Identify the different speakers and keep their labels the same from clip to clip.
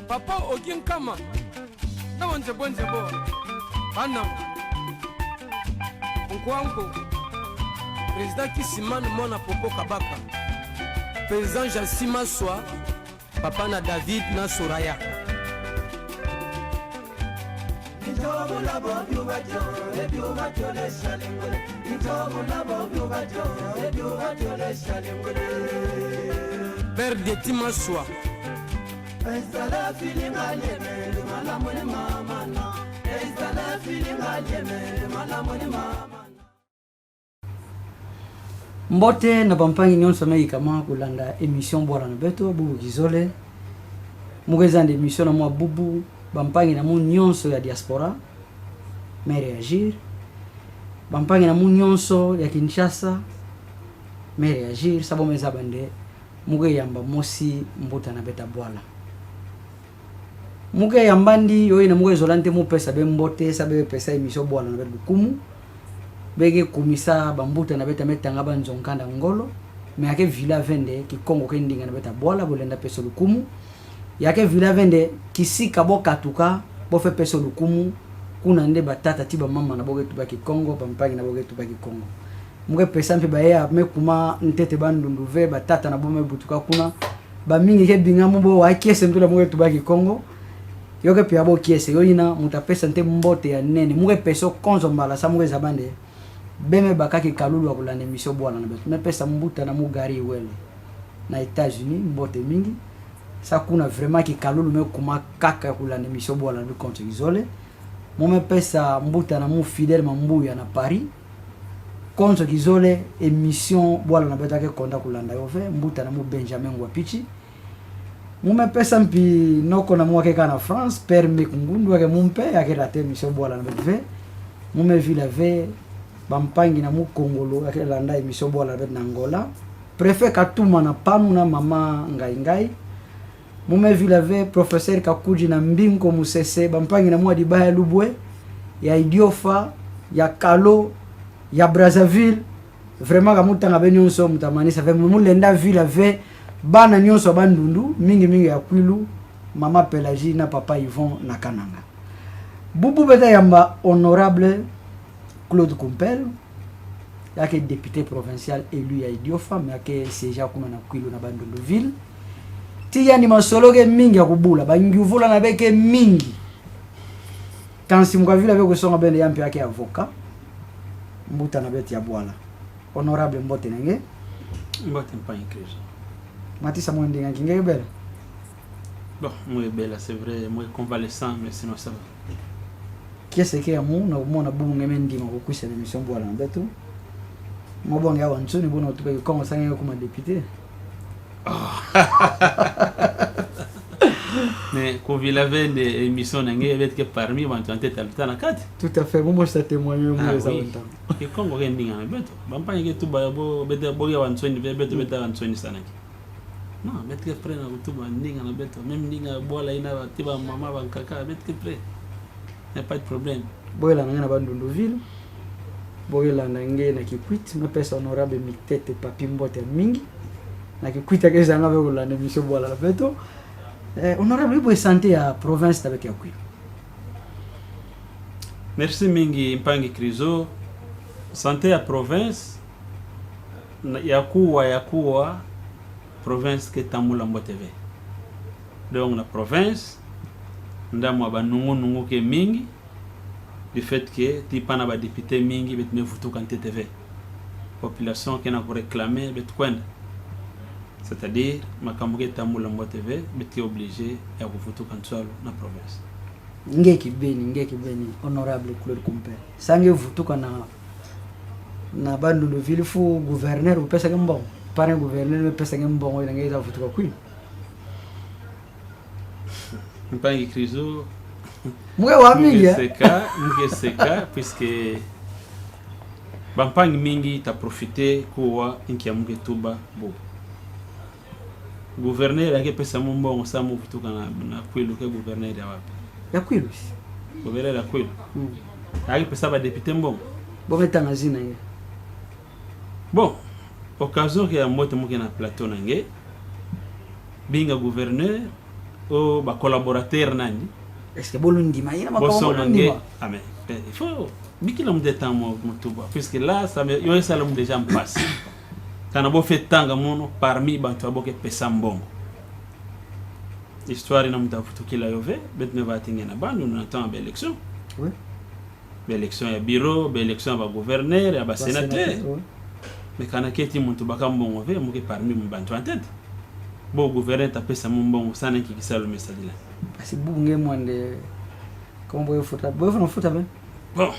Speaker 1: Papa Ogin Kama. Na wanje bonje bo. Bana. Nkwanko. Président Kisimane Mona Popo Kabaka. Président Jassima Soa. Papa na David na Soraya. Père de Timaswa.
Speaker 2: Mbote na bampangi nyonso mai kama kulanda émission bora na beto bubu kizole. Mugeza na émission na mwa bubu bampangi na mu nyonso ya diaspora. Mais réagir. Bampangi na mu nyonso ya Kinshasa. Mais réagir sabo meza bande muge yamba mosi mbuta na beta bwala. Muge yambandi yoyi na muge zolante mu pesa be mbote sabe pesa émission bwala na betu kumu. Bege kumisa bambuta na beta metanga banzonkanda ngolo me yake villa vende ki Kongo ke ndinga na beta bwala bolenda peso lukumu yake villa vende kisika boka tuka bo fe peso lukumu kuna nde batata tiba mama na boge tubaki Kongo pampangi na boge tubaki Kongo muge pesa mpe baya me kuma ntete bandundu ve batata na bome butuka kuna ba mingi ke binga mbo wa kiese mtula muge tubaki Kongo yoke pia bo kiese yoina mutapesa nte mbote ya nene muge peso konzo mbala sa muge zabande beme bakaki kalulu akulana émission bwana na betu me pesa mbuta na mugari wele na États-Unis mbote mingi sa kuna vraiment ki kalulu me kuma kaka akulana émission bwana na compte isolé mo me pesa mbuta na mu fidèle mambuya na Paris compte isolé émission bwana na betu ke konda kulanda yove mbuta na mu Benjamin Ngwapichi mo me pesa mpi noko na mu ke kana France permis kungundu ke mumpe yake rate émission bwana na betu mo me villa ve bampangi na mu Kongolo akelanda émission bola bet na Angola préfet Katuma na pamu na mama ngai mume vilave professeur Kakuji na Mbinko Musese bampangi na mu Adibaya Lubwe ya Idiofa ya Kalo ya Brazzaville vraiment kamutanga benyonso mutamanisa ve mu lenda vilave bana nyonso bandundu mingi ya Kwilu mama Pelagie na papa Yvon na Kananga bubu beta yamba honorable Claude Kumpel yake député provincial élu ya Idiofa mais yake seja kuna na Kwilu na Bandundu ville tiya ni masologe mingi ya kubula banguvula na beke mingi kansi mukavila beko songa bende yampi yake avocat mbuta na beti ya bwala honorable mbote nenge
Speaker 3: mbote mpa increase
Speaker 2: matisa mwendinga kinge bela
Speaker 3: bon moi bela c'est vrai moi convalescent mais sinon ça va
Speaker 2: kiese ke amu na umona bunge mendi makukwisa na mission bwala na betu mobonge ya wantsoni bona tupe Kongo sange kuma député
Speaker 3: mais quand vous avez des émissions n'engagez avec que parmi vous en tête à la carte
Speaker 2: tout à fait moi ça témoigne moi ça
Speaker 3: longtemps et Kongo rending na betu bampa nge tu ba bo beta boya wantsoni betu beta wantsoni sana non mettre que près na tu ba ndinga na betu même ndinga bwala ina tiba mama bankaka mettre que près. Il n'y a pas de problème.
Speaker 2: Boyela na Bandundu ville. Boyela na nge na Kikwit, na pesa honorable mitete papi mbote mingi. Na Kikwit ke zanga be la émission bola la beto. Honorable boy santé à province avec Yakwi.
Speaker 3: Merci mingi mpangi Krizo. Santé à province yakuwa province ke tamula mboteve. Donc la province ndamwa banungu ke mingi du fait que tipana ba député mingi bet me vutu kan TTV population qui n'a pour réclamer bet kwenda c'est-à-dire makamuke tamula mbo TV bet obligé ya kuvutu kan solo na province
Speaker 2: ngeki beni honorable Claude Kumpel sange vutu kana na Bandundu ville fu gouverneur ou pesa ngembon par un gouverneur me pesa ngembon ina ngeza vutu ka kwini
Speaker 3: mpangi Krizo
Speaker 2: mwe wa mingi
Speaker 3: seka puisque bampangi mingi ta profiter kuwa inki ya muge tuba bo gouverneur yake pesa mbongo sa mu kutoka na Kwilu ke gouverneur ya wapi
Speaker 2: ya Kwilu
Speaker 3: gouverneur ya Kwilu yake pesa ba député mbongo
Speaker 2: bo metanga zina ye
Speaker 3: bon occasion ya moto muke na plateau nange binga gouverneur o ba collaborateur nani
Speaker 2: est-ce que bolundi maïna ma
Speaker 3: boson
Speaker 2: kombo
Speaker 3: nge amen il faut bikila mu de temps mo tuba puisque là ça me yo ça le déjà me passe kana bo fait tanga mono parmi bantu aboke pesa mbongo histoire na mtafutu kila yove bet ne va tinga na bandu on attend ba élection
Speaker 2: oui
Speaker 3: ba élection ya bureau ba élection ba gouverneur ya ba sénateur mais kana keti muntu bakambongo ve muke parmi mu bantu en tête bo gouverneur ta pesa mbongo sana kikisalo message là
Speaker 2: asi bunge mwande comment boy futa ben
Speaker 3: bon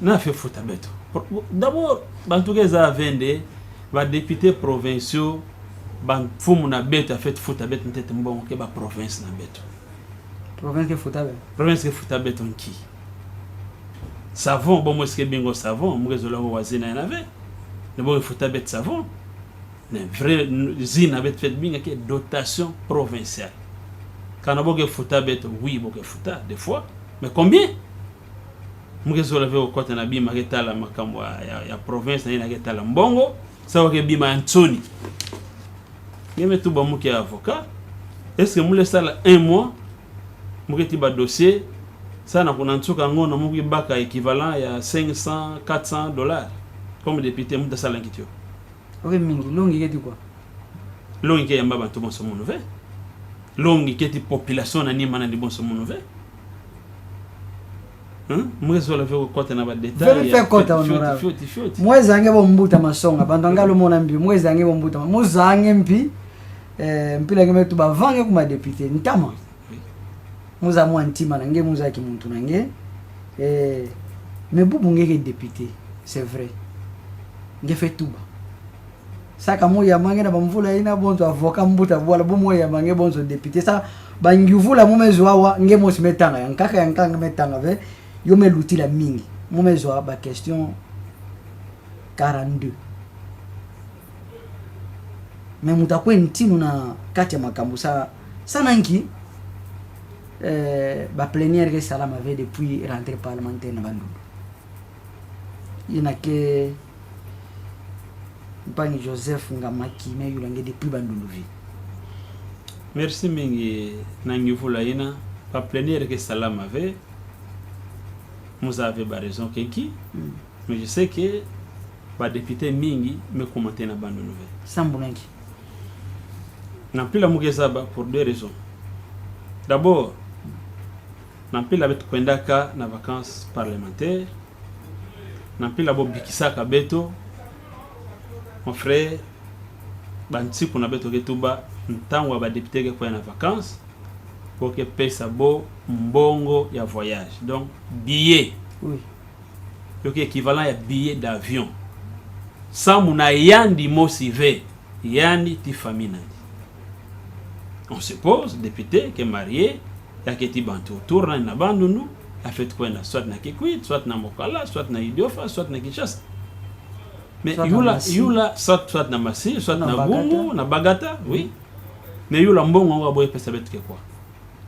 Speaker 3: na fait futa beto d'abord bantu keza vende ba député provinciaux ban fumu na beto a fait futa beto ntete mbongo ke ba province na beto
Speaker 2: province ke futa ben
Speaker 3: province ke futa beto nki savon bon moi ce que bingo savon mwezo la wazina na ve ne bo futa beto savon ne vrai zina bet fait binga ke dotation provinciale kana bo ke futa beto oui bo ke futa des fois mais combien mwezo la ve au côté na bima ke tala makambo ya province na ke tala mbongo sawa ke bima Anthony yeme tout ba muke avocat est-ce que mule sala 1 mois muke ti ba dossier ça na kuna ntuka ngona muke baka équivalent ya 500 400 dollars comme député muta sala nkitio
Speaker 2: ok mingi longi keti quoi
Speaker 3: longi ke yamba bantu bon somo nové longi keti population na ni mana di bon somo nové mwe zo la veko kota na ba détail
Speaker 2: ya kota honorable mwezi ange bombuta masonga bandangalo mona mbi mwezi ange bombuta muzange mpi mpila ngemetu bavange kuma député ntama muza mwa ntima nange muza ki muntu nange mais bubu ngeke député c'est vrai nge fait tuba saka moya mange na bamvula ina bonzo avocat mbuta bwala bomoya mange bonzo député sa bangivula mumezo wawa nge mosimetanga yankanga metanga ve yo me l'outil mingi mumezo ba question 42 mais mutakwe ntinu na kati ya makambo sana nki ba plénière que Salam avait depuis rentrée parlementaire na bandu inake Mpani Joseph Ngamaki mais yulange depuis bandulu vi
Speaker 3: merci mingi nangivula ina ba plénière que Salam avait vous avez raison Kenki mais je sais que ba député mingi me commenter na bandu nouvelle
Speaker 2: sambunangi
Speaker 3: na pila mugeza ba pour deux raisons d'abord na pila betu kwendaka na vacances parlementaires na pila bo bikisaka beto mon frère bantiku na beto ketuba ntango ba député ke kwa na vacances pour que pesa bo mbongo ya voyage donc billet
Speaker 2: oui
Speaker 3: donc équivalent ya billet d'avion sans muna yandi mosive yandi ti famille. On suppose député qui est marié ya keti bantu tourna na bandunu a fait quoi na soit na Kikwit soit na Mokala soit na Idiofa soit na Kinshasa mais yula soit na Masi soit na Gungu na Bagata oui mais yula mbongo wa boye pesa betu quoi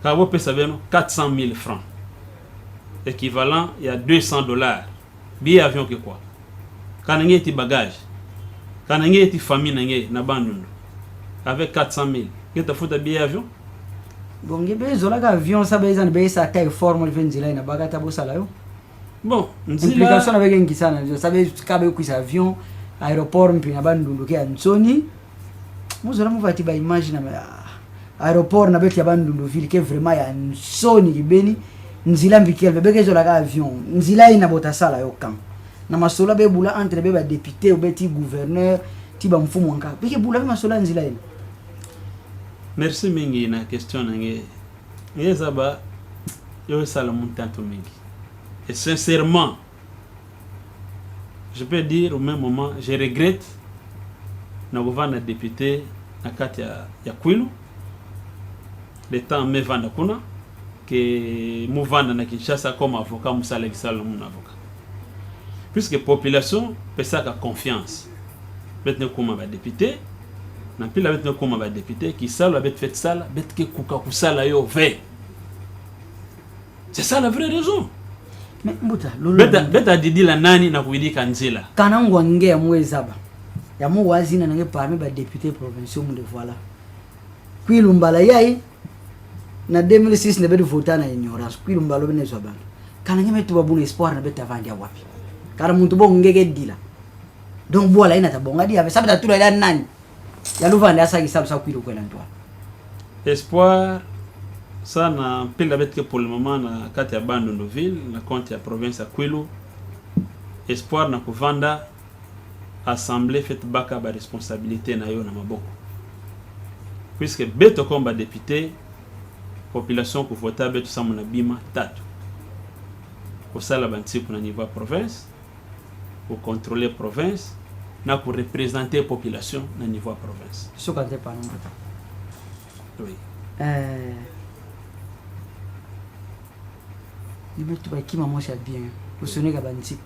Speaker 3: ka bo pesa beno 400 000 francs équivalent il y a 200 dollars billet avion que quoi kana ngeti bagage kana ngeti famille na bandunu avec 400 000 que ta futa billet avion
Speaker 2: bon ngebe zola ka avion ça beza ne beza taille forme venzila na Bagata bo sala yo
Speaker 3: bon
Speaker 2: implication avec ngi sana je savais kabe ku avion aéroport mpi na bandundu ke Anthony muzola muvati ba image na aéroport na beti ya bandundu ville que vraiment ya Anthony kibeni nzila mbikelbe beke zola ka avion nzila ina bota sala yo kan na masola be bula entre be ba député ou beti gouverneur ti ba mfumu nka beke bula be masola nzila ina.
Speaker 3: Merci mingi na question nange yezaba yo sala montanto mingi et sincèrement je peux dire au même moment je regrette na govana député na kati ya Kwilu le temps me vanda kuna que mouvanda na Kinshasa comme avocat musala kisala mon avocat puisque population pesa ka confiance betne kuma ba député na pila betne kuma ba député qui sala bet fait sala bet ke kuka kusala yo ve c'est ça la vraie raison
Speaker 2: mais mbuta lolo
Speaker 3: beta didi la nani na kuidika nzila
Speaker 2: kana ngwange ya mwezaba ya muwazina nange parmi ba député provinciaux mu de voilà Kwilu mbala yai na 2006 ne bedu voter na ignorance kwilu mbalo bene zo bantu kana ngeme tu babuna espoir na beta vandia wapi kana muntu bo ngeke dila donc bola ina tabonga dia sabata tula ila nani ya luvanda asa kisabu sa kwilu kwela ntwa
Speaker 3: espoir ça na pile avec que pour le moment na kati ya Bandunduville na compte ya province ya Kwilu espoir na kuvanda assemblée fait baka ba responsabilité na yo na maboko puisque beto comme député population ko voter beto samu na bima tatu ko sala banti kuna niveau province ko contrôler province na ko représenter population na niveau province
Speaker 2: sokante pa no mata
Speaker 3: oui
Speaker 2: il me trouve qui maman c'est bien vous sonnez ka banti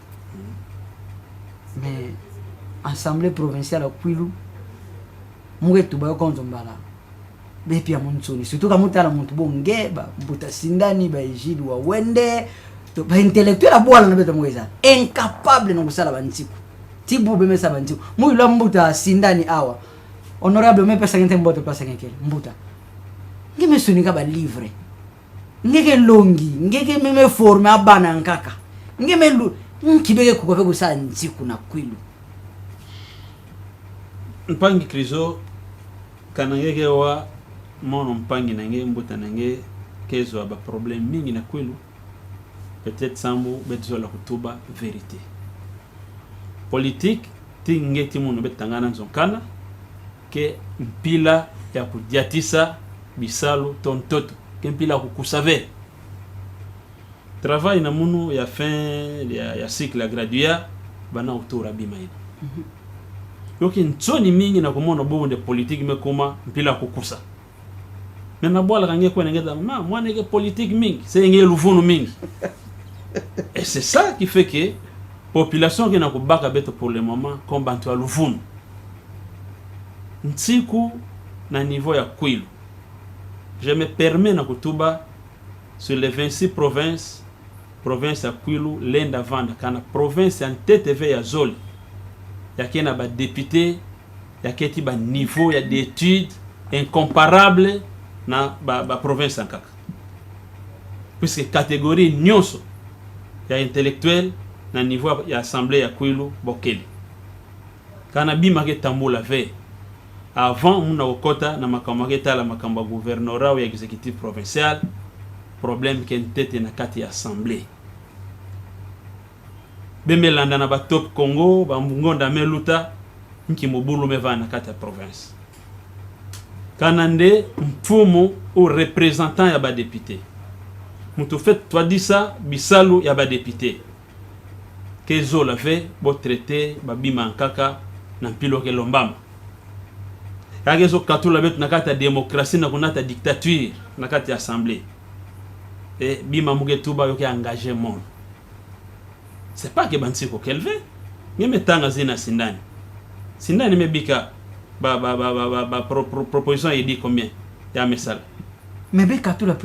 Speaker 2: mais assemblée provinciale à Kwilu muge tuba ko nzombala be pia monsoni surtout ka mutala muntu bongeba mbuta sindani ba ejidi wa wende to ba intellectuel abola na beto mweza incapable no kusala bantiku tibu be mesa bantiku muyula mbuta sindani awa honorable me pesa ngente mboto pesa ngekele mbuta ngime soni ka ba livre ngeke longi ngeke meme forme abana nkaka ngeme lu nkibeke kukope kusala ntiku na Kwilu
Speaker 3: mpangi krizo kanangeke wa mono mpangi nange mbuta nange kezo aba problème mingi na Kwilu peut-être sambu bezo la kutuba vérité politique tingeti muno betangana nzonkana ke mpila ya kudiatisa bisalu tontoto ke mpila kukusave travail na muno ya fin ya cycle graduat bana autour abimaina yoki ntsoni mingi na kumona bobo de politique mekoma mpila kukusa mena bola kange ko ngeza mwana ke politique mingi c'est ngé luvunu mingi et c'est ça qui fait que population qui na kubaka beto pour le moment comme bantu ya luvunu ntsiku na niveau ya Kwilu je me permets na kutuba sur les 26 provinces province ya Kwilu lenda vanda kana province en TTV ya Zoli ya kena ba député ya keti ba niveau ya d'études incomparable na ba province en kaka puisque catégorie nyonso ya intellectuel na niveau ya assemblée ya Kwilu bokeli kana bima ke tambula ve avant muna okota na makamba ke tala makamba gouvernorat ou exécutif provincial problème ke ntete na kati ya assemblée bemelanda na ba top Congo ba mbungonda meluta nki mobulu meva na kati ya province kanande mfumu ou représentant ya ba député mutu fait toi dit ça bisalu ya ba député kezo la fait bo traité ba bima nkaka na mpilo ke lombama yagezo katula betu na kati ya démocratie na kunata dictature na kati ya assemblée et bima mugetuba yoke engagement c'est pas que bansiko kelve ngeme tanga zina sindani mebika proposition il dit combien ya mesala
Speaker 2: mais be katula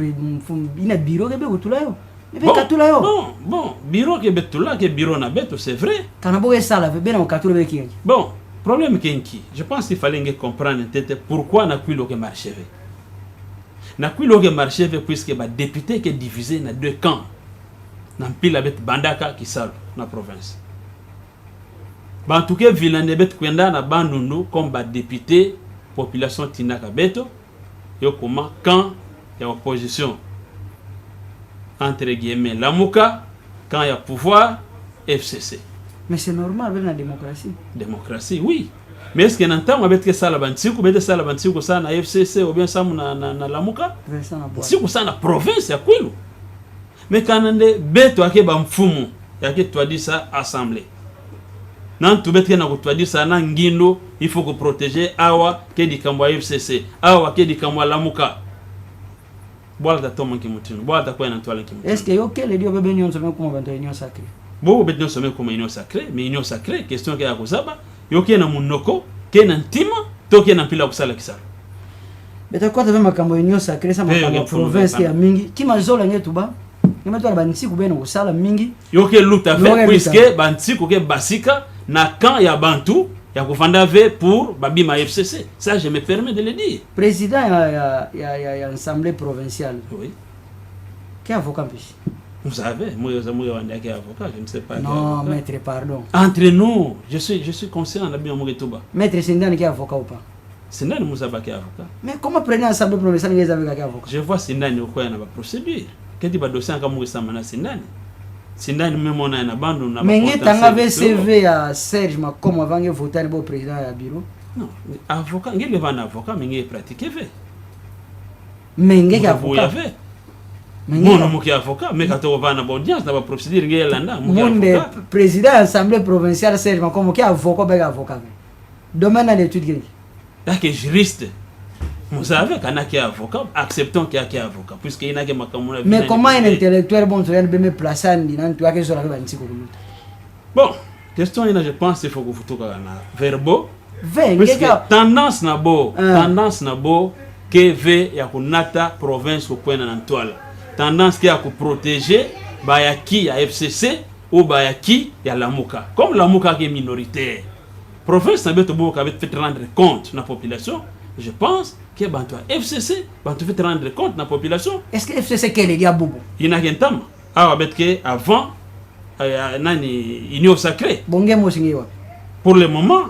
Speaker 2: ina bureau ke be utula yo be katula yo
Speaker 3: bon bureau ke betula ke bureau na beto c'est vrai
Speaker 2: kana bo esala be na katula be kingi
Speaker 3: bon problème kenki je pense qu'il fallait que comprendre tete pourquoi na Kwilu ke marcheve na Kwilu ke marcheve puisque ba député qui est divisé na deux camps na mpila bet bandaka kisalu na province bantuke vilane bet kwenda na Bandundu comme ba député population tinaka beto yo koma camp ya opposition entre guillemets Lamuka camp ya pouvoir FCC
Speaker 2: mais c'est normal avec la
Speaker 3: démocratie oui mais est-ce que n'entend avec que ça la bantiku bete ça la bantiku ça na FCC ou bien ça na Lamuka c'est ça na province ya Kwilu mais kanande beto ake ba mfumu yake toi dit ça assemblée nan tu bete na ko toi dit ça na ngindo il faut que protéger awa ke di kambwa FCC awa ke di kambwa Lamuka bola ta toma ki mutino bola ta kwa na toile ki mutino
Speaker 2: est-ce que yo kele dio bebe nyon somme kuma bantu union sacrée
Speaker 3: bo bete nyon somme kuma union sacrée mais union sacrée question ke ya kozaba yo ke na munoko ke na ntima to ke na pila kusala kisala
Speaker 2: beta kwa tave makambo union sacrée sa makambo province ya mingi kima zola ngetu ba ngemetwa bantiku beno kusala mingi
Speaker 3: yo ke luta fait puisque bantiku ke basika na camp ya bantu ya kuvanda ve pour babima FCC. Ça, je me permets de le dire.
Speaker 2: Président, il y a l'Assemblée provinciale.
Speaker 3: Oui.
Speaker 2: Qui est avocat ici?
Speaker 3: Vous savez, moi, je suis avocat, je ne sais pas.
Speaker 2: Non, maître, pardon.
Speaker 3: Entre nous, je suis conseiller en Abia Mouretouba.
Speaker 2: Maître Sindane qui est avocat ou pas?
Speaker 3: Sindane Moussaba qui est avocat.
Speaker 2: Mais comment prenez l'Assemblée provinciale qui est avocat?
Speaker 3: Je vois Sindane au coin de la procédure. Quand il va dossier en Kamoué Samana Sindane. Sindane même on a un abandon.
Speaker 2: Mais il y a un CV à Serge Makom avant de voter le président à bureau.
Speaker 3: Non, avocat, il y a un avocat, mais il y a pratiqué.
Speaker 2: Mais il y a un avocat.
Speaker 3: Mon avocat, mais quand on va en audience, on va procéder il y a l'anda.
Speaker 2: Mon président de l'Assemblée provinciale Serge Makom qui est avocat. Domaine à l'étude grecque.
Speaker 3: Là que juriste. Vous savez qu'il y a un avocat, acceptons qu'il y a un avocat, puisqu'il y a un avocat.
Speaker 2: Mais comment un intellectuel bon tu viens me placer en disant tu as que sur la
Speaker 3: bon, question je pense qu'il faut que vous tourniez verbo.
Speaker 2: Puisque
Speaker 3: tendance na bo que ve ya kunata province ko kwena na ntwala. Tendance qui a ku protéger ba ya ki ya FCC ou ba ya ki ya Lamuka. Comme Lamuka qui est minoritaire. Province na beto bo ka fait rendre compte na population. Je pense que bantu FCC bantu fait rendre compte na population.
Speaker 2: Est-ce que FCC quel est bobo?
Speaker 3: Il n'a qu'un temps. Ah que avant nani union sacrée.
Speaker 2: Bonge mo singiwa.
Speaker 3: Pour le moment,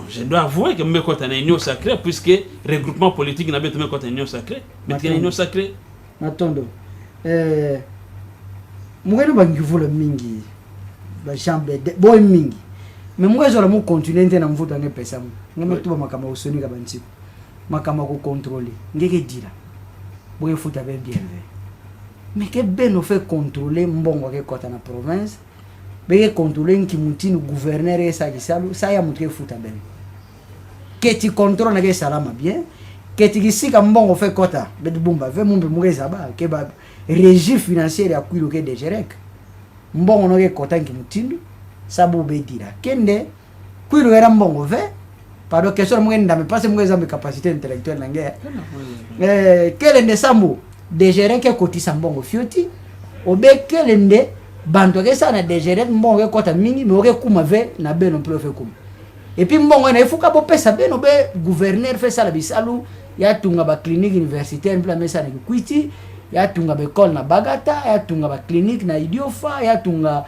Speaker 3: je dois avouer que je suis une union sacrée, puisque le regroupement politique n'a pas été une union sacrée. Mais il y a une union sacrée.
Speaker 2: Attendez. Je vais mingi. La chambre de boy mingi. Mais moi, je vais continuer à me faire des personnes. Je vais tout makama osoni kabanti. Makama ko contrôler. Ngeke dira. Boy foot avec bien. Mais que ben on fait contrôler mbongo ke kota na province. Bege contrôler qui mutino gouverneur et ça ça ya mutre futa ben que tu contrôles na ke salama bien que tu kisika mbongo fait kota bet bumba ve mumbe mugeza ba ke ba régie financière ya kuilo ke de gerek mbongo no ke kota ki mutino sabu be dira kende kuilo era mbongo ve pardon question mugenda me passe mugeza me capacité intellectuelle na nge kele ne sambu de gerek ke kotisa mbongo fioti obe kele nde bantu ke sana dégérer mbongo kota mingi mais oke kuma ve na beno profe kuma et puis mbongo na ifuka bo pesa beno be gouverneur fait ça la bisalu ya tunga ba clinique universitaire mpla mesa na kwiti ya tunga be école na Bagata ya tunga ba clinique na Idiofa ya tunga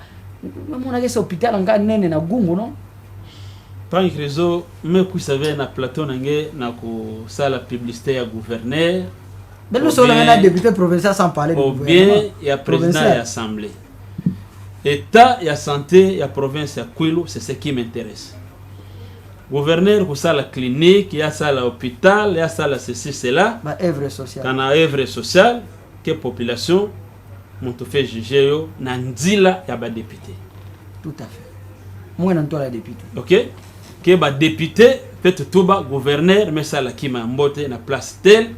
Speaker 2: mona ke hôpital nga nene na Gungu non
Speaker 3: tant que réseau me ku savait na plateau nangé na ko sala publicité ya gouverneur
Speaker 2: belo solo na député provincial sans parler de
Speaker 3: gouvernement ou bien ya président de l'assemblée. État et santé et province à Kwilu, c'est ce qui m'intéresse. Gouverneur, pour ça la clinique, il y a ça l'hôpital, il y a ça la ceci, c'est là.
Speaker 2: Ma œuvre sociale.
Speaker 3: Quand on a œuvre sociale, que population, on te fait juger, Nandila, il y a des députés.
Speaker 2: Tout à fait. Moi, non, toi, la députée.
Speaker 3: Ok? Que les députés, peut-être tout bas, gouverneur, mais ça la qui m'a emboté, na place telle,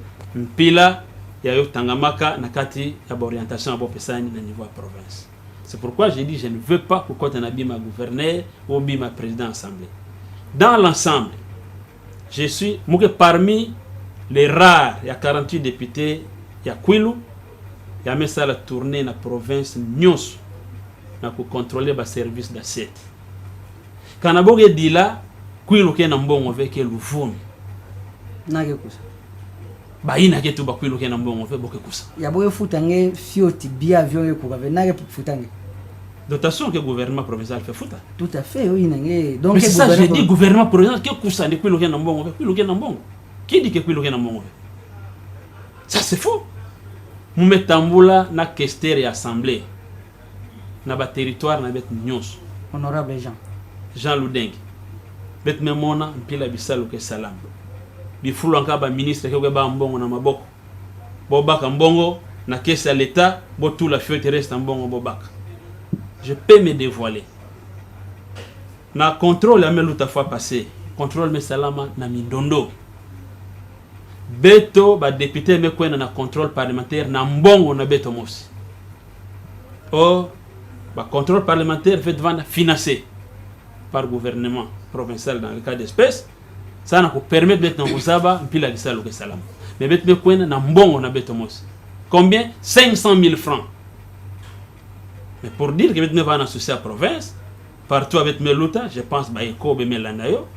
Speaker 3: pila, il y a eu Tangamaka, na kati, il y a orientation à Bopesani, na niveau de province. C'est pourquoi j'ai dit je ne veux pas que quand on a bien ma gouverneur ou bien ma président assemblée. Dans l'ensemble, je suis parmi les rares, il y a 48 députés, il y a Kwilu, il y a même ça la tournée dans la province Nyos, pour contrôler le service d'assiette. Quand on a dit là, Kwilu qui est un bon avec le fond. Bah il n'a que tout bas Kwilu qui est un bon avec beaucoup de ça.
Speaker 2: Il y a beaucoup de foutange fioti bien avion et quoi, mais n'a que foutange.
Speaker 3: Dotation que le gouvernement provincial fait foutre.
Speaker 2: Tout à fait, oui. Donc,
Speaker 3: mais c'est ça, je dis gouvernement provincial, qui est ça de Kwilu qui est un bon avec Kwilu qui est un bon. Qui dit que Kwilu qui est un bon avec? Ça c'est faux. Nous mettons là na questeur et assemblée. Na ba territoire na bet Nyos.
Speaker 2: Honorable
Speaker 3: Jean Ludeng. Bet memona mpila bisalu ke salam. Bifulu nkaba ministre ke ba mbongo na maboko. Bobaka mbongo na caisse à l'état, bo tout la feuille reste en mbongo bobaka. Je peux me dévoiler. Na contrôle la l'autre fois passé. Contrôle me salama na mindondo. Beto ba député me kwena na contrôle parlementaire na mbongo na beto mosi. Oh, ba contrôle parlementaire fait devant financé par le gouvernement provincial dans le cas d'espèce. Ça n'a pas permis de mettre dans Kozaba mpila lisalo ke salama. Mais beto me kwena na mbongo na beto mosi. Combien? 500 000 francs. Mais pour dire que nous avons associé à la province, partout avec mes lutas, je pense que Baïko, Bemelanayo,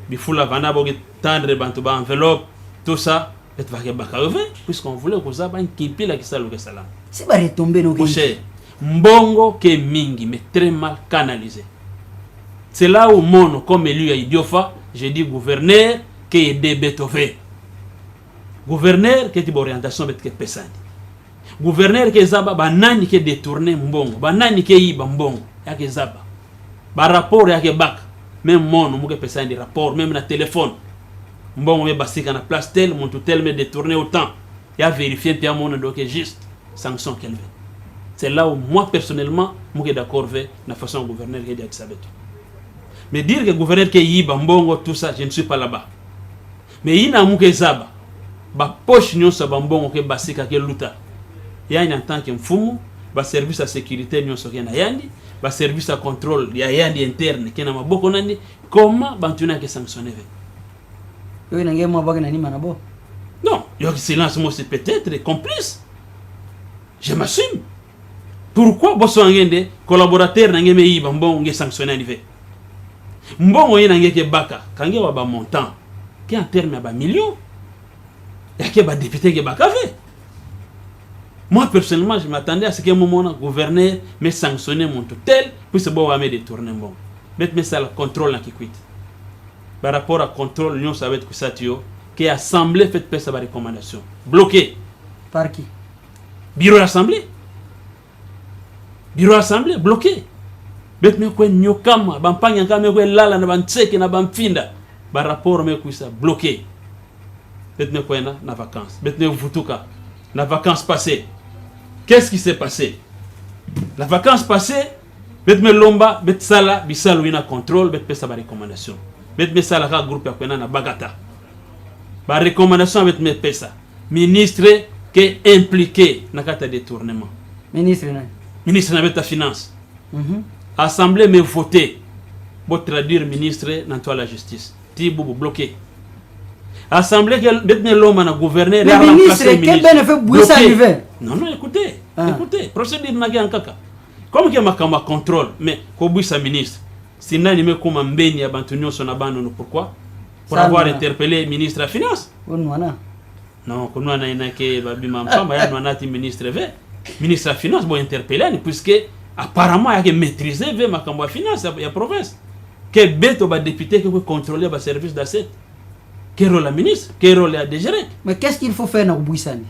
Speaker 3: bifula vana boge tendre bantu ba enveloppe tout ça et va ke bakareve puisqu'on voulait que ça ba nkipi la kisalo ke salam
Speaker 2: si ba retomber no
Speaker 3: cher mbongo ke mingi mais très mal canalisé. C'est là où mon comme élu à Idiofa, j'ai dit gouverneur qui est débétové. Gouverneur qui est d'orientation bet ke pesani. Gouverneur qui zaba banani qui détourné mbongo, banani qui iba mbongo, ya ke zaba. Ba rapport ya ke bak, même mon mo ke pesani rapport même na téléphone. Mbongo me basika na place tel, mon tel me détourné autant. Ya vérifier puis mon donc juste sanction qu'elle veut. C'est là où moi personnellement, je suis d'accord avec la façon dont le gouverneur est dit. Mais dire que le gouverneur qui est mbongo tout ça, je ne suis pas là-bas. Mais il y a un zaba, ba poche nyon sa mbongo ke basika ke luta. Il y a en tant que mfumu, ba service à sécurité nyon so na yandi, ba service à contrôle ya yandi interne ke na maboko nandi, comment bantuna ke sanctionner.
Speaker 2: Yo na ngemo ba na ni manabo.
Speaker 3: Non, yo silence moi c'est peut-être complice. Je m'assume. Pourquoi boso ngende collaborateur na ngeme yiba mbongo nge sanctionner nive. Mbongo yena ngeke baka kange wa ba montant qui en terme ya ba millions. Ya ke ba député ke baka fait. Moi personnellement je m'attendais à ce que mon gouverneur me sanctionner mon tel puis c'est bon va me détourner mbongo. Mais ça le contrôle na qui quitte. Par rapport à contrôle l'union ça va être que ça tio que assemblée fait passer sa recommandation. Bloqué
Speaker 2: par qui?
Speaker 3: Bureau d'assemblée. Bureau assemblée bloqué. Bet me ko nyokama bampanya kama ko lala na bantseke na bamfinda ba rapport me ko ça bloqué. Bet me ko na vacances. Bet me vutuka na vacances passées. Qu'est-ce qui s'est passé? La vacances passées, bet me lomba bet sala bisalo ina contrôle bet pesa ba recommandation. Bet me sala ka groupe ya na bagata. Ba recommandation bet me pesa. Ministre qui est impliqué dans le détournement. Ministre de la Finance. Assemblée me voté pour traduire ministre dans la justice. Tibou bloqué. Assemblée qui est l'homme à gouverneur.
Speaker 2: Mais ministre, quel bénéfice pour ça arriver?
Speaker 3: Non, écoutez. Écoutez, procédure n'a pas kaka. Comme que ma contrôle, mais qu'on sa ministre. Si n'a pas comme mbeni à Bantunio son abandon, pourquoi? Pour avoir interpellé le ministre de la Finance. Non, qu'on a que babima mpamba ya nwanati ministre ve ministre de finance bo interpeller puisque apparemment il a maîtriser ve makambo ya finance ya province que beto ba député que contrôler ba service d'assiette que rôle la ministre que rôle la DG.
Speaker 2: Mais qu'est-ce qu'il faut faire na Kubwisani?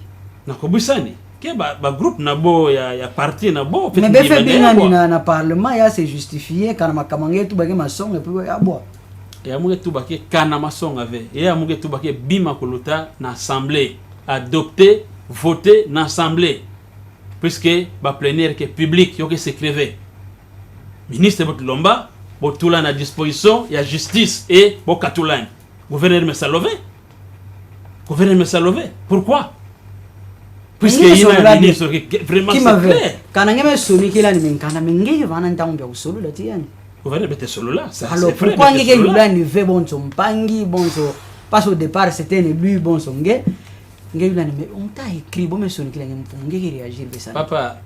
Speaker 3: Na Kubwisani que ba groupe na bo ya parti na bo
Speaker 2: mais be fait bien na parlement ya c'est justifié quand makamangé tout ba mason et puis ya bois
Speaker 3: ya muge tubake kana masonga ve ya muge tubake bima koluta na assemblée adopter voter na assemblée puisque ba plénière que public yo que s'écrivait ministre Botlomba botula na disposition ya justice et bokatulane gouverneur me salové pourquoi puisque il y a un ministre qui vraiment c'est clair
Speaker 2: kana ngeme soni kila ni menkana mengeye vana ntambe ya usolo la tiani
Speaker 3: gouverneur était solo là ça
Speaker 2: alors pourquoi ngeke yula ni ve bonso mpangi bonso parce au départ c'était lui bonso ngeke yula ni mais on t'a écrit bon mais soni kila ngeme ngeke réagir be ça
Speaker 3: papa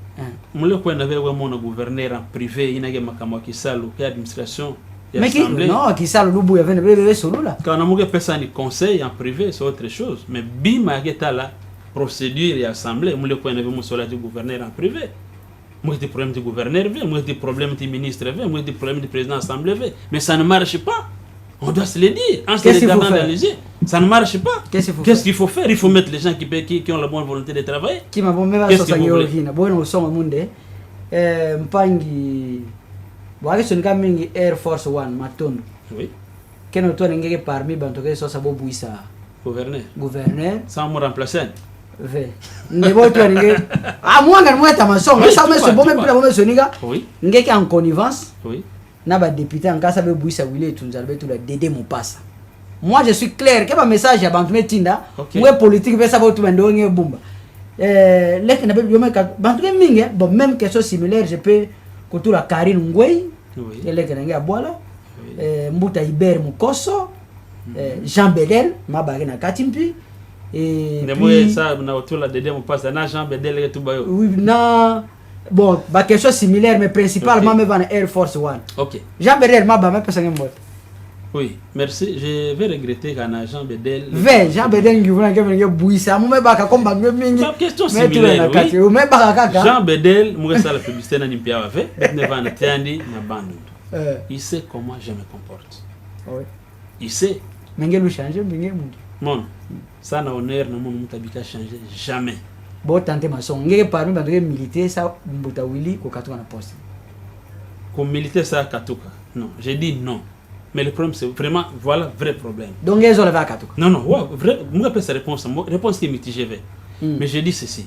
Speaker 3: mule ko na vewe mon gouverneur en privé inage makamo kisalo ke administration
Speaker 2: mais qui non kisalo lubu ya vene bebe solo là
Speaker 3: quand on muge pesa ni conseil en privé c'est autre chose mais bima geta la procédure et assemblée mule ko na vewe mon sola du gouverneur en privé. Moi, j'ai des problèmes du gouverneur, moi, j'ai des problèmes du ministre, moi, j'ai des problèmes du président de l'Assemblée. Mais ça ne marche pas. On doit se le dire. En se regardant dans les yeux, ça ne marche pas. Qu'est-ce qu'il faut faire? Il faut mettre les gens qui ont la bonne volonté de travailler.
Speaker 2: Qu'est-ce que vous voulez? Bon, au monde, mpangi, bon, ce n'est mingi Air Force One, Matondo.
Speaker 3: Oui.
Speaker 2: Quel est le parmi bantoke so sabo buisa? Gouverneur.
Speaker 3: Sans me remplacer.
Speaker 2: Nebo tu nge ah mwanga mweta masongo ça mais c'est bon même pour la soniga
Speaker 3: oui
Speaker 2: ngeke en connivence
Speaker 3: oui
Speaker 2: na ba député en cas ça be buisa wile tunzalbe tout la dédé mon passe moi je suis clair que ba message ya bantu metinda mwe politique be ça ba tout bendo nge bumba lek na be yoma ka bantu mingi bon même question similaire je peux kotura la Karine Ngwei
Speaker 3: oui
Speaker 2: lek na nge abola Mbuta Iber Mukoso Jean Bedel mabage na Katimpi.
Speaker 3: Et puis ça na autour de mon passe na Jean Bedel tout bayo.
Speaker 2: Oui na bon ba quelque chose similaire mais principalement me van Air Force One.
Speaker 3: OK.
Speaker 2: Jean Bedel ma ba me pesa ngembot.
Speaker 3: Oui, merci. Je vais regretter qu'un agent Bedel...
Speaker 2: Jean Bedel qui voulait que bouissa, mais pas comme mingi.
Speaker 3: Ma question similaire, oui. Jean Bedel, moi ça la publicité n'a pas fait, ne va n'attendre na bande. Il sait comment je me comporte.
Speaker 2: Oui.
Speaker 3: Il sait.
Speaker 2: Mais il changer, mais
Speaker 3: mon ça n'a honneur na mon mutabika changer jamais.
Speaker 2: Bon tenter ma son, ngé parmi ba militaire ça mbuta wili ko katuka na poste.
Speaker 3: Comme militaire ça katuka. Non, j'ai dit non. Mais le problème, c'est vraiment, voilà, vrai problème.
Speaker 2: Donc, ils ont levé à Katouka.
Speaker 3: Non, non, ouais, vrai, moi, je peux sa réponse. Réponse qui est mitigée. Mais je dis ceci.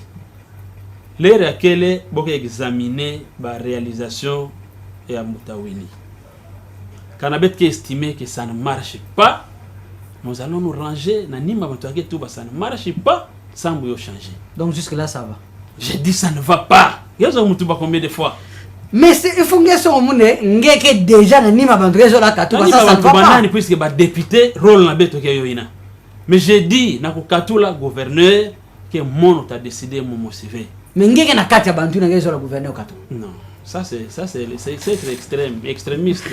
Speaker 3: L'heure à laquelle on va examiner la réalisation et à Moutawili. Quand on a estimé que ça ne marche pas, nous allons nous ranger. Ça ne marche pas sans changer.
Speaker 2: Donc, jusque-là, ça va.
Speaker 3: Je dis ça ne va pas. Il y a combien de fois?
Speaker 2: Mais il faut que ce soit déjà nima bandrezo la Katouka ça ne va pas
Speaker 3: puisque ba député rôle na beto ke yoina. Mais j'ai dit na ko Katula gouverneur que mon t'a décidé mon motivé.
Speaker 2: Mais ngeke na kati ya bantu na ngezo la gouverneur Katouka.
Speaker 3: Non, ça c'est extrême, extrémiste.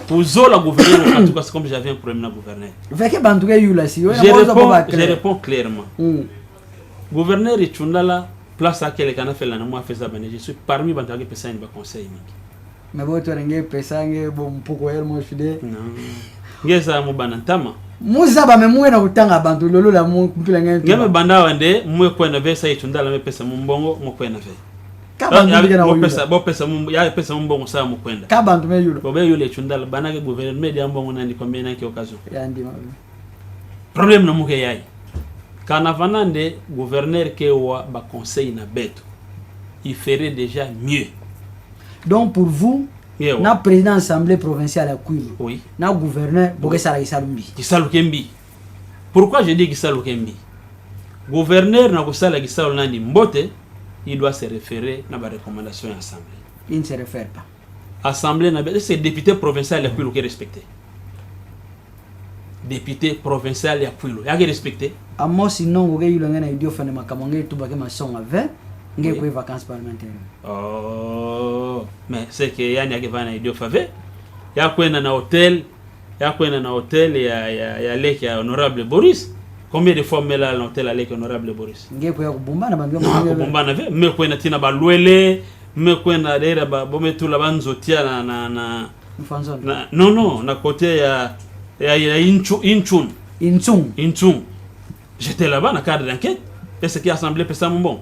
Speaker 3: Pour zola gouverneur Katouka c'est comme j'avais un problème na gouverneur.
Speaker 2: Veke bantu ke yula si
Speaker 3: je réponds clairement. Gouverneur Itundala place à quel canal fait la moi fait ça je suis parmi les gens qui pensent à conseil.
Speaker 2: Mais vous tu as pensé bon pourquoi elle moi fidèle
Speaker 3: non ngeza mo banantama
Speaker 2: muzaba memwe na kutanga bantu lolo la mu mpila ngene
Speaker 3: ngeme banda wande mwe kwenda vesa itundala me pesa mumbongo mo kwenda ve
Speaker 2: kaba ndio na
Speaker 3: pesa bo pesa mumbo ya pesa mumbongo sa mo kwenda
Speaker 2: kaba ndio me yulo
Speaker 3: bo be yule itundala banake gouvernement media mbongo nandi combien na ki occasion
Speaker 2: ya ndima
Speaker 3: problème na muke yai kana vanande gouverneur ke wa ba conseil na beto il ferait déjà mieux.
Speaker 2: Donc pour vous na président assemblée provinciale à Kwilu
Speaker 3: oui
Speaker 2: na gouverneur bokesala Gisalumbi
Speaker 3: Gisalukembi. Pourquoi je dis Gisalukembi? Gouverneur na kusala Gisalu nani mbote il doit se référer na ba recommandation de l'assemblée.
Speaker 2: Il ne se réfère pas.
Speaker 3: Assemblée na c'est député provincial à Kwilu qui est respecté. Député provincial ya Kwilu ya qui respecté.
Speaker 2: Amo sinon vous avez eu l'engagement idiot fait makamangé tout baké maçon avec ngé ko vacances parlementaires.
Speaker 3: Oh mais c'est que yani akivana idiot fave ya kwenda na hotel ya leki ya honorable Boris. Combien de fois mela na hotel leki honorable Boris?
Speaker 2: Ngé ko ya kubumbana bango
Speaker 3: kubumbana ve me kwenda tina balwele me kwenda dera ba bometula banzotia na non na côté ya Inchun. J'étais là-bas dans le cadre d'enquête. Est-ce qu'il y a assemblé pour ça mon bon?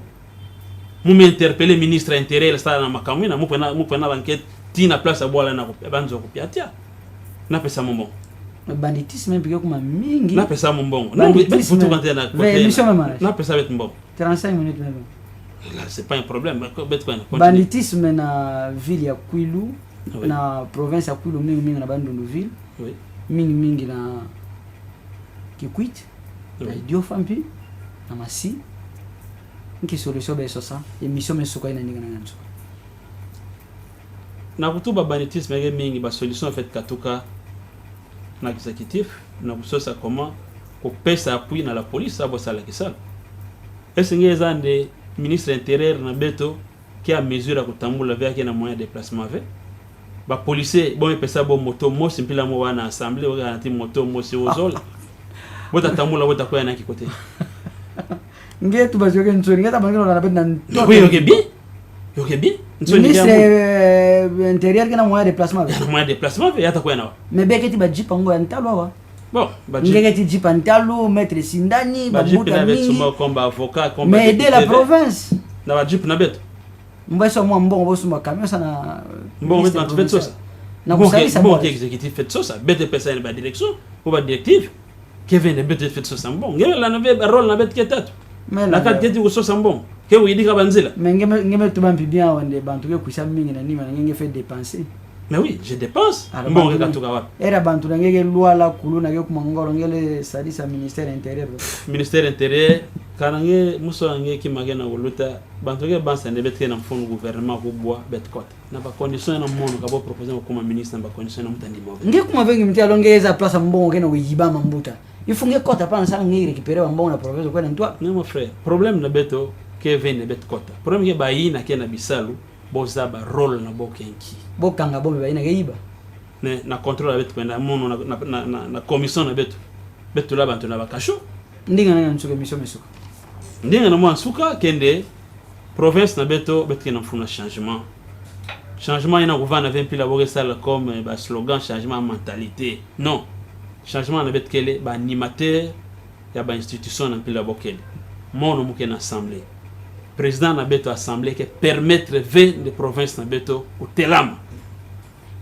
Speaker 3: Moi m'interpellé ministre intérieur ça dans ma commune, moi prendre l'enquête tina place à boire na banzo kopiatia. Na pesa mon bon.
Speaker 2: Banditisme même piqué comme mingi.
Speaker 3: Na pesa mon bon. Non, mais faut tout rentrer dans côté. Na pesa avec mon bon.
Speaker 2: 35 minutes même.
Speaker 3: Là c'est pas un problème.
Speaker 2: Banditisme na ville ya Kwilu, na province ya Kwilu mingi na Bandundu ville.
Speaker 3: Oui.
Speaker 2: Mingi na Kikwit. Na idio fampi na masi nki solution ba sosa émission mesuka ina ninga nganzo
Speaker 3: na kutuba banditisme ngé mingi ba solution fait Katuka na exécutif na kusosa comment ko pesa appui na la police abo sala kisala est-ce ngeza nde ministre intérieur na beto qui a mesure ko tambula avec na moyen de déplacement avec ba policier bon pesa bo moto mo simpila mo wana assemblée wa na ti moto mo si ozola bota tambula bota kwa na kikote
Speaker 2: ngé tu bazoke nsoni ngata bangino na beta na
Speaker 3: oui ok bien
Speaker 2: nsoni ministre intérieur kana moyen de déplacement
Speaker 3: moyen de déplacement yata kwa na
Speaker 2: mais beke ti bajipa ngo ya ntalo wa
Speaker 3: bon
Speaker 2: ngeke ti jipa ntalo maître Sindani
Speaker 3: bajipa avec suma comme avocat comme
Speaker 2: mais aider la province
Speaker 3: na bajipa na beto
Speaker 2: mbaso mo mbongo bosuma camion sana
Speaker 3: mbongo beto fait ça
Speaker 2: na kusabisa
Speaker 3: bon exécutif fait ça bete pesa na ba direction ou ba directive Kevin de bete fait ça bon ngela la na rôle na bete ketatu la kadeti ko so bon ke widi ka banzila
Speaker 2: mais ngeme to bampi bien wande bantu ke kusa mingi na nima ngenge fait dépenser
Speaker 3: mais oui je dépense bon ke katuka wapi
Speaker 2: era bantu ngenge loi la kulu na ke kumangolo ngele sadisa ministère intérieur kanange muso nge kimagena woluta bantu ke bansa ne bete na mfunu gouvernement ko bois bet cote na ba condition na mono ka bo proposer comme ministre na ba condition na mutandi mo nge kuma vengi mtia longeza place mbongo ke na wiyiba mambuta il faut que kota pa nsanga ngi récupérer mbongo na province ko na toi
Speaker 3: non mon frère problème na beto ke vene bet kota problème ke bayina ke na bisalu boza ba rôle na bokenki
Speaker 2: bokanga bombe bayina ke iba
Speaker 3: na contrôle avec penda mono na commission na betu la bantu na bakasho
Speaker 2: ndinga na nsuka mission mesuka
Speaker 3: ndinga na mwa nsuka kende province na beto na funa changement ina gouverne avec pila boge sala comme ba slogan changement mentalité non changement na beto kele ba animateur ya ba institution na pila bokele mono muke na assemblée président na beto assemblée que permettre de province na beto au telama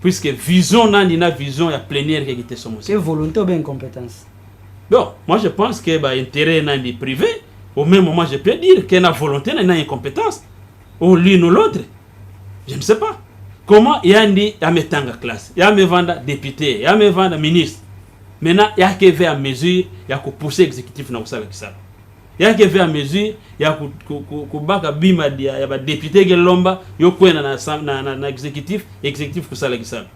Speaker 3: puisque vision na vision ya plénière qui était son
Speaker 2: c'est volonté ou bien incompétence.
Speaker 3: Bon, moi je pense que bah intérêt na ni privé au même moment je peux dire qu'il y a volonté na incompétence ou l'une ou l'autre. Je ne sais pas comment il y a ndi ya metanga classe ya me vanda député ya me vanda ministre maintenant il y a que vers à mesure ya ko pousser exécutif na kusala kisala ya que vers à mesure ya ku baka bima dia ya ba député gelomba yo kwena na exécutif kusala kisala.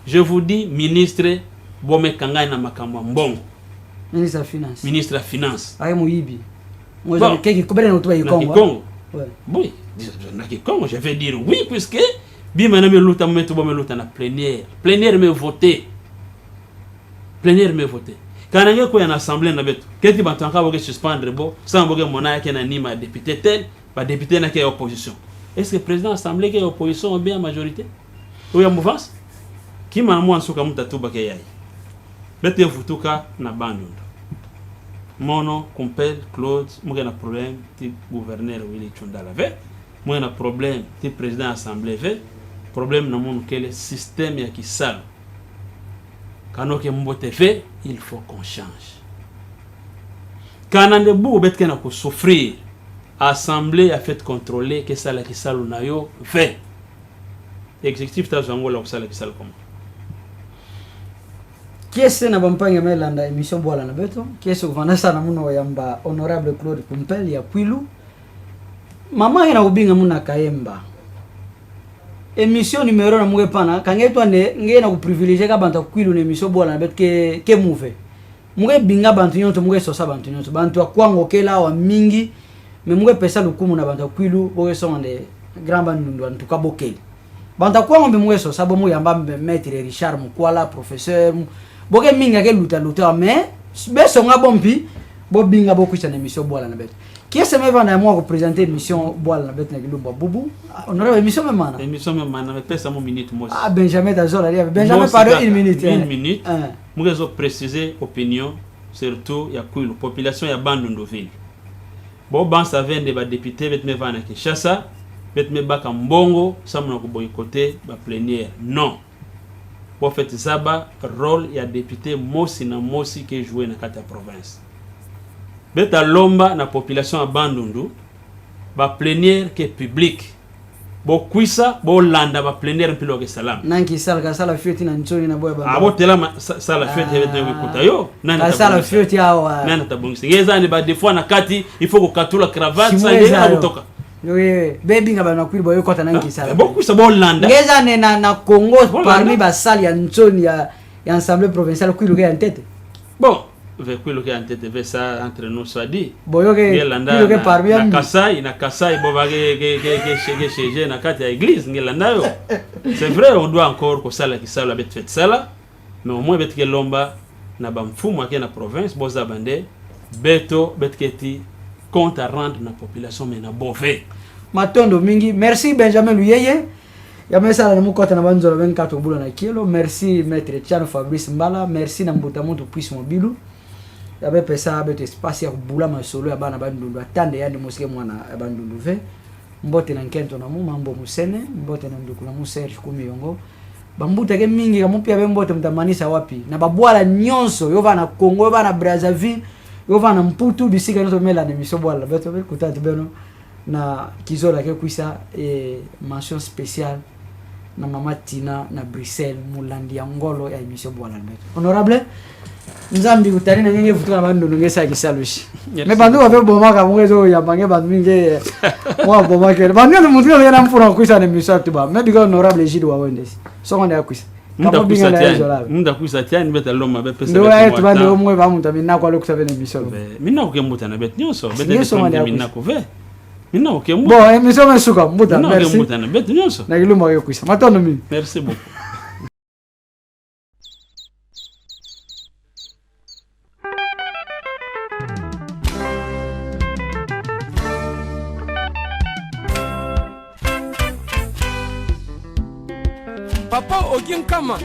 Speaker 3: Je vous dis ministre bome kangana na makambo mbongo
Speaker 2: ministre de finance
Speaker 3: ministre de finance
Speaker 2: aye muibi moi je kobele na tuba Congo
Speaker 3: ouais oui na Congo je vais dire oui puisque bima na me luta metu bome luta na plénière me voter quand on est en assemblée na betu keti bantanka boke suspendre bo sans boke mona yake na nima député tel ba député na ke opposition est-ce que président assemblée ke opposition ou bien majorité ou ya mouvance qui m'a moi nsuka mutatu bake yayi bete vutuka na bandundo mono compel Claude muke na problème ti gouverneur Willy Tshundala ve muke na problème ti président assemblée ve problème na mon quel système ya kisalo quand que mbote fait il faut qu'on change quand on debout bet que na ko souffrir assemblée a fait contrôler que ça la kisalo na yo fait exécutif ta zango la kusala kisalo comme
Speaker 2: qui est na bampanga melanda émission boala na beto qui est vana sana muno yamba honorable Claude Pumpel ya Kwilu mama ina ubinga muna kaemba émission numéro na muge pana kangetwa nge na ku privilégier ka bantu Kwilu na émission boala na beto ke move muge binga bantu nyonto muge sosa bantu nyonto bantu akwango kela wa mingi me muge pesa lukumu na bantu Kwilu boge sonde grand bandu en tout cas bokeli bantu akwango be muge sosa bo mu yamba maître Richard Mukwala professeur boke minga ke luta mais beso nga bompi bo binga boku cha émission boala na beto qui est me vanda moi représenter émission boala na beto na kilumba bubu honorable émission me mana
Speaker 3: me pesa mo minute mo
Speaker 2: Benjamin Dazola Benjamin pardon une minute
Speaker 3: mugezo préciser opinion surtout ya Kwilu population ya Bandundu ville bo bansa vende ba député bet me vana Kinshasa bet me baka mbongo samuna ko boycotter ba plénière non pour faire ça rôle ya député mosi na mosi qui jouer na kata province beta lomba na population ya Bandundu ba plénière qui public bo kuisa bo landa ba plénière mpilo ke salam
Speaker 2: nanki sala fete na ntoni na boya ba
Speaker 3: abo tela sala fete beta kuta yo
Speaker 2: nani sala fete awa
Speaker 3: nani tabongisa ngeza ni ba des fois na kati il faut ko katula cravate ça ndio kutoka
Speaker 2: oui baby ngaba na Kwilu boyo kota nanki sala
Speaker 3: bo kuisa bo landa
Speaker 2: ngeza na Congo parmi ba sali ya ntoni ya assemblée provinciale Kwilu ke en tête
Speaker 3: bon ve Kwilu ke en tête ve ça entre nous soit dit
Speaker 2: boyo ke Kwilu ke parmi
Speaker 3: na kasai bo ba ke chez na kati ya église ngelanda yo c'est vrai on doit encore ko sala ki sala bet fait sala mais au moins bet ke lomba na ba mfumu ake na province boza bande beto bet ke ti compte à rendre na population mais na bové
Speaker 2: matondo mingi merci Benjamin Luyeye ya mesala na mukota na banzolo 24 bula na kilo merci maître Tiano Fabrice Mbala merci na mbuta muntu puisse mobilu ya be pesa be espace ya bula masolo ya bana bandundu atande yandi musike mwana ya bandundu ve mbote na nkento na mu mambo musene mbote na ndukula mu Serge Kumiyongo bambuta ke mingi ka mupia be mbote mtamanisa wapi na babwala nyonso yo bana Congo yo bana Brazzaville yo bana Mputu bisika nto mela na misobwala beto be kutati beno na kizola ke kuisa mention spéciale na mama Tina na Bruxelles mulandi ya ngolo ya émission boala beto honorable nzambi kutari na ngenge futuka bandu ngesa kisalushi me bandu wa boma ka mwezo ya bange bandu minge wa boma ke bandu no mutu ya mfuna kuisa na émission tuba me bigo honorable jidu wa wendesi so ngone yakuisa
Speaker 3: munda kuisa tiani beta loma be pesa
Speaker 2: ndo ya tuba ndo mwe ba muntu minna kwa lokusa bene émission
Speaker 3: minna ko mbuta na bet nyonso beta minna ko ve minna ko mbuta
Speaker 2: bon émission mesuka mbuta merci
Speaker 3: mbuta na bet nyonso
Speaker 2: na kiluma yo kuisa matono mimi
Speaker 3: merci beaucoup
Speaker 1: papa Ogi Nkama